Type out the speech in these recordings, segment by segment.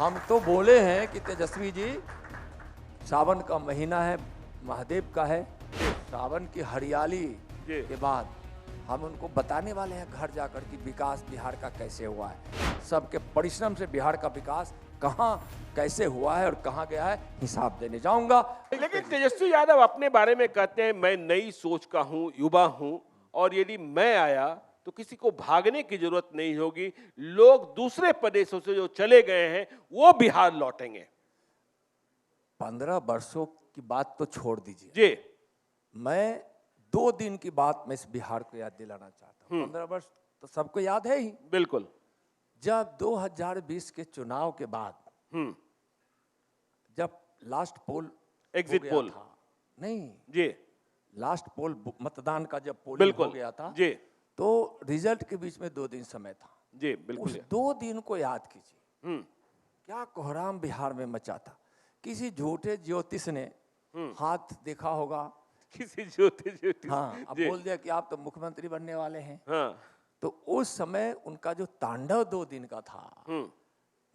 हम तो बोले हैं कि तेजस्वी जी, सावन का महीना है, महादेव का है, सावन की हरियाली के बाद हम उनको बताने वाले हैं घर जाकर कि विकास बिहार का कैसे हुआ है, सबके परिश्रम से बिहार का विकास कहां कैसे हुआ है और कहां गया है, हिसाब देने जाऊंगा। लेकिन तेजस्वी यादव अपने बारे में कहते हैं, मैं नई सोच का हूं, युवा हूं, और यदि मैं आया तो किसी को भागने की जरूरत नहीं होगी, लोग दूसरे प्रदेशों से जो चले गए हैं वो बिहार लौटेंगे। 15 वर्षों की बात तो छोड़ दीजिए जी, मैं 2 दिन की बात में इस बिहार को याद दिलाना चाहता हूँ। 15 वर्ष तो सबको याद है ही। बिल्कुल। जब 2020 के चुनाव के बाद जब लास्ट पोल एग्जिट पोल था, नहीं जी, लास्ट पोल मतदान का जब पोलिंग हो गया था जी, तो रिजल्ट के बीच में 2 दिन समय था जी, बिल्कुल। उस 2 दिन को याद कीजिए, क्या कोहराम बिहार में मचा था। किसी झूठे ज्योतिष ने हाथ देखा होगा, किसी ज्योतिष हाँ, अब बोल दिया कि आप तो मुख्यमंत्री बनने वाले हैं। हाँ, तो उस समय उनका जो तांडव 2 दिन का था,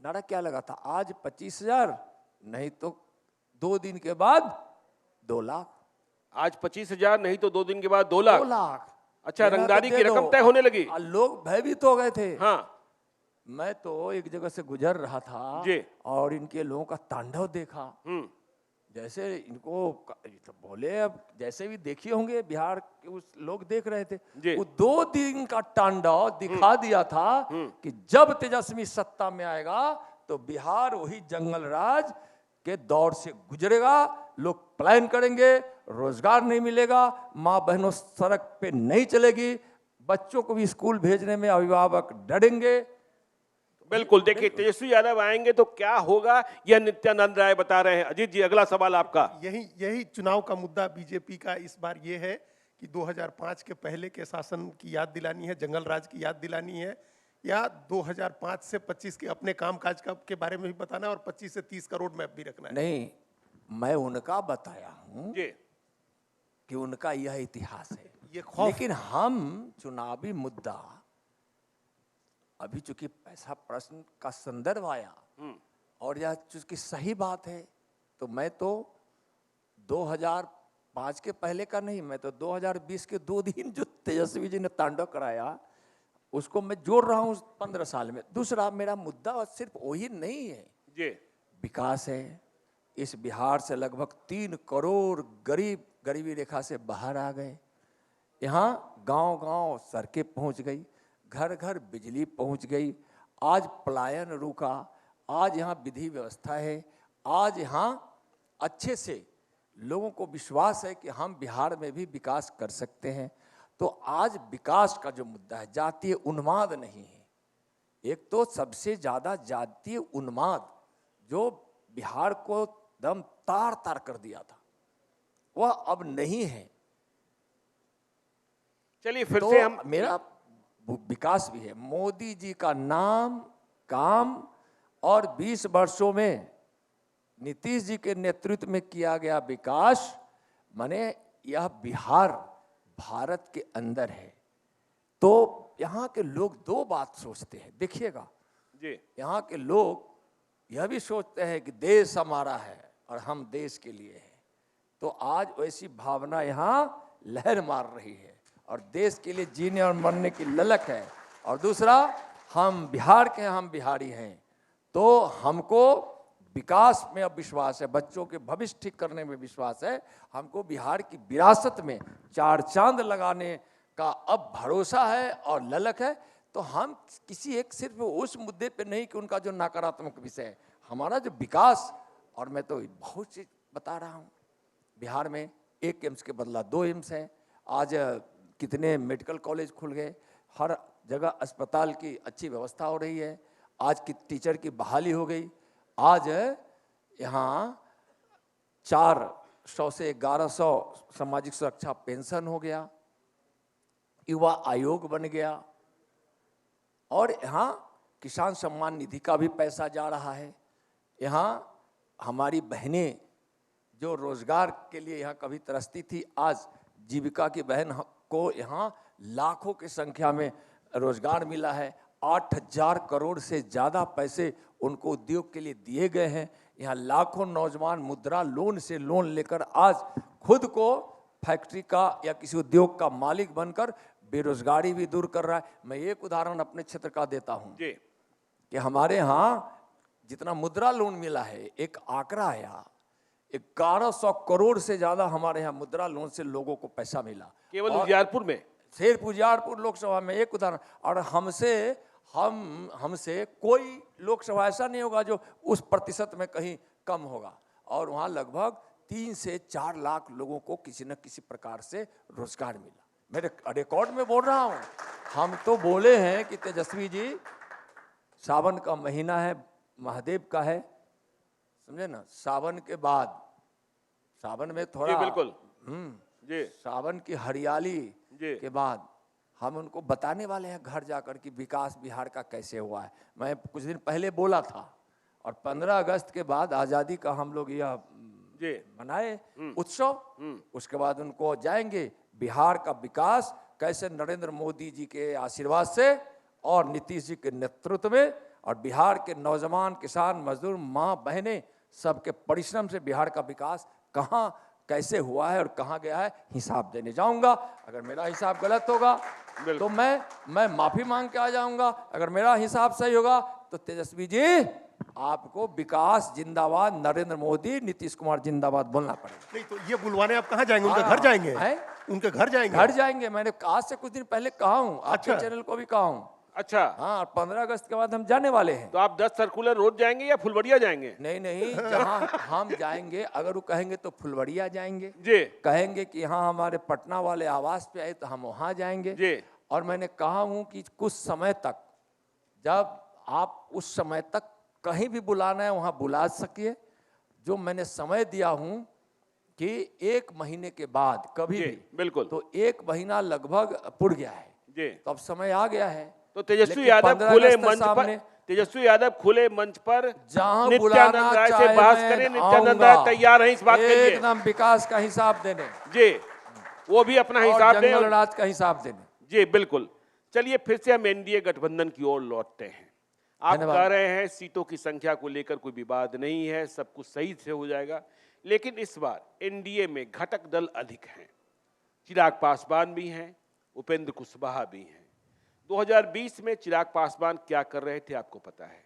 नारा क्या लगा था, आज 25,000 नहीं तो 2 दिन के बाद 2 लाख। आज 25,000 नहीं तो 2 दिन के बाद 2 लाख। 2 लाख। अच्छा, रंगदारी की रकम तय होने लगी। लोग भयभीत हो गए थे। हाँ, मैं तो एक जगह से गुजर रहा था जी, और इनके लोगों का तांडव देखा, जैसे इनको तो बोले, अब जैसे भी देखिए होंगे बिहार के उस लोग देख रहे थे, वो 2 दिन का तांडव दिखा दिया था कि जब तेजस्वी सत्ता में आएगा तो बिहार वही जंगल राज के दौर से गुजरेगा, लोग पलायन करेंगे, रोजगार नहीं मिलेगा, माँ बहनों सड़क पे नहीं चलेगी, बच्चों को भी स्कूल भेजने में अभिभावक डरेंगे। बिल्कुल। देखिए, तेजस्वी यादव आएंगे तो क्या होगा, यह नित्यानंद राय बता रहे हैं। अजीत जी, अगला सवाल आपका। यही चुनाव का मुद्दा बीजेपी का इस बार ये है कि 2005 के पहले के शासन की याद दिलानी है, जंगल राज की याद दिलानी है, या 2005 से 25 के अपने कामकाज के बारे में भी बताना है और 25 से 30 का रोड मैप भी रखना है। नहीं, मैं उनका बताया हूं जी, कि उनका यह इतिहास है, ये खौफ, लेकिन हम चुनावी मुद्दा, अभी चूंकि पैसा प्रश्न का संदर्भ आया और यह चूंकि सही बात है, तो मैं तो 2005 के पहले का नहीं, मैं तो 2020 के 2 दिन जो तेजस्वी जी ने तांडव कराया उसको मैं जोड़ रहा हूं 15 साल में। दूसरा, मेरा मुद्दा सिर्फ वही नहीं है जी, विकास है। इस बिहार से लगभग 3 करोड़ गरीब गरीबी रेखा से बाहर आ गए। यहाँ गांव-गांव सड़कें पहुंच गई, घर घर बिजली पहुंच गई, आज पलायन रुका, आज यहाँ विधि व्यवस्था है, आज यहाँ अच्छे से लोगों को विश्वास है कि हम बिहार में भी विकास कर सकते हैं। तो आज विकास का जो मुद्दा है, जातीय उन्माद नहीं है। एक तो सबसे ज्यादा जातीय उन्माद जो बिहार को दम तार तार कर दिया था, वह अब नहीं है। चलिए फिर तो से हम, मेरा विकास भी है, मोदी जी का नाम, काम और 20 वर्षों में नीतीश जी के नेतृत्व में किया गया विकास, माने यह बिहार भारत के अंदर है। तो यहाँ के लोग 2 बात सोचते हैं, देखिएगा जी, यहाँ के लोग यह भी सोचते हैं कि देश हमारा है और हम देश के लिए हैं। तो आज वैसी भावना यहाँ लहर मार रही है और देश के लिए जीने और मरने की ललक है। और दूसरा, हम बिहार के हैं, हम बिहारी हैं, तो हमको विकास में अब विश्वास है, बच्चों के भविष्य ठीक करने में विश्वास है, हमको बिहार की विरासत में 4 चांद लगाने का अब भरोसा है और ललक है। तो हम किसी एक सिर्फ उस मुद्दे पे नहीं कि उनका जो नकारात्मक विषय है, हमारा जो विकास, और मैं तो बहुत चीज बता रहा हूँ, बिहार में 1 एम्स के बदला 2 एम्स है, आज कितने मेडिकल कॉलेज खुल गए, हर जगह अस्पताल की अच्छी व्यवस्था हो रही है, आज की टीचर की बहाली हो गई, आज यहाँ 400 से 1100 सामाजिक सुरक्षा पेंशन हो गया, युवा आयोग बन गया, और यहाँ किसान सम्मान निधि का भी पैसा जा रहा है। यहाँ हमारी बहनें जो रोजगार के लिए यहाँ कभी तरसती थी, आज जीविका की बहन को यहाँ लाखों की संख्या में रोजगार मिला है। 8,000 करोड़ से ज़्यादा पैसे उनको उद्योग के लिए दिए गए हैं। यहाँ लाखों नौजवान मुद्रा लोन से लोन लेकर आज खुद को फैक्ट्री का या किसी उद्योग का मालिक बनकर बेरोजगारी भी दूर कर रहा है। मैं एक उदाहरण अपने क्षेत्र का देता हूँ जी कि हमारे यहाँ जितना मुद्रा लोन मिला है, एक आंकड़ा आया 1100 करोड़ से ज़्यादा हमारे यहाँ मुद्रा लोन से लोगों को पैसा मिला केवल उजियारपुर में। सिर्फ उजियारपुर लोकसभा में, एक उदाहरण। और हमसे कोई लोकसभा ऐसा नहीं होगा जो उस प्रतिशत में कहीं कम होगा। और वहाँ लगभग 3 से 4 लाख लोगों को किसी न किसी प्रकार से रोजगार मिला। मेरे रिकॉर्ड में बोल रहा हूँ। हम तो बोले हैं कि तेजस्वी जी, सावन का महीना है, महादेव का है, समझे ना। सावन के बाद, सावन में थोड़ा जी बिल्कुल जी, सावन की हरियाली जी के बाद हम उनको बताने वाले हैं घर जाकर कि विकास बिहार का कैसे हुआ है। मैं कुछ दिन पहले बोला था। और 15 अगस्त के बाद आज़ादी का हम लोग यह जी मनाए उत्सव, उसके बाद उनको जाएंगे बिहार का विकास कैसे नरेंद्र मोदी जी के आशीर्वाद से और नीतीश जी के नेतृत्व में और बिहार के नौजवान, किसान, मजदूर, माँ बहनें सबके परिश्रम से बिहार का विकास कहाँ कैसे हुआ है और कहाँ गया है, हिसाब देने जाऊंगा। अगर मेरा हिसाब गलत होगा तो मैं माफी मांग के आ जाऊंगा। अगर मेरा हिसाब सही होगा तो तेजस्वी जी आपको विकास जिंदाबाद, नरेंद्र मोदी, नीतीश कुमार जिंदाबाद बोलना पड़ेगा। नहीं तो ये बुलवाने आप कहाँ जाएंगे? उनके घर जाएंगे? उनके घर जाएंगे? घर जाएंगे। मैंने आज से कुछ दिन पहले कहा हूँ, आपके अच्छा। चैनल को भी कहा हूँ। अच्छा, हाँ, 15 अगस्त के बाद हम जाने वाले हैं। तो आप 10 सर्कुलर रोड जाएंगे या फुलवड़िया जाएंगे? नहीं, जहाँ हम जाएंगे, अगर वो कहेंगे तो फुलवड़िया जाएंगे, जी कहेंगे कि हाँ हमारे पटना वाले आवास पे आए तो हम वहाँ जाएंगे। जी और मैंने कहा हूँ कि कुछ समय तक, जब आप उस समय तक कहीं भी बुलाना है वहाँ बुला सकिए। जो मैंने समय दिया हूँ कि 1 महीने के बाद कभी जी, भी, बिल्कुल। तो 1 महीना लगभग पुड़ गया है, जी तो अब समय आ गया है। तो तेजस्वी लेकिन यादव 15 खुले अगस्त मंच पर, सामने तेजस्वी यादव खुले मंच पर जहां बुलाना नित्यानंद राय से चाहे बहस मैं करें। नित्यानंद आऊंगा। राय तैयार हैं इस बात के लिए। एकदम विकास का हिसाब देने जी, वो भी अपना हिसाब और दें। जंगल राज का हिसाब देने। जी बिल्कुल। चलिए फिर से हम एनडीए गठबंधन की ओर लौटते हैं। आप धन्यवाद। कह रहे हैं सीटों की संख्या को लेकर कोई विवाद नहीं है, सब कुछ सही से हो जाएगा। लेकिन इस बार एनडीए में घटक दल अधिक हैं। चिराग पासवान भी हैं, उपेंद्र कुशवाहा भी हैं। 2020 में चिराग पासवान क्या कर रहे थे आपको पता है।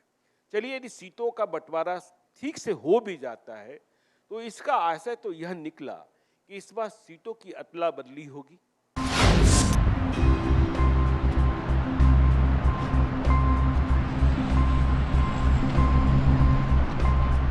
चलिए, यदि सीटों का बंटवारा ठीक से हो भी जाता है तो इसका आशय तो यह निकला कि इस बार सीटों की अदला बदली होगी।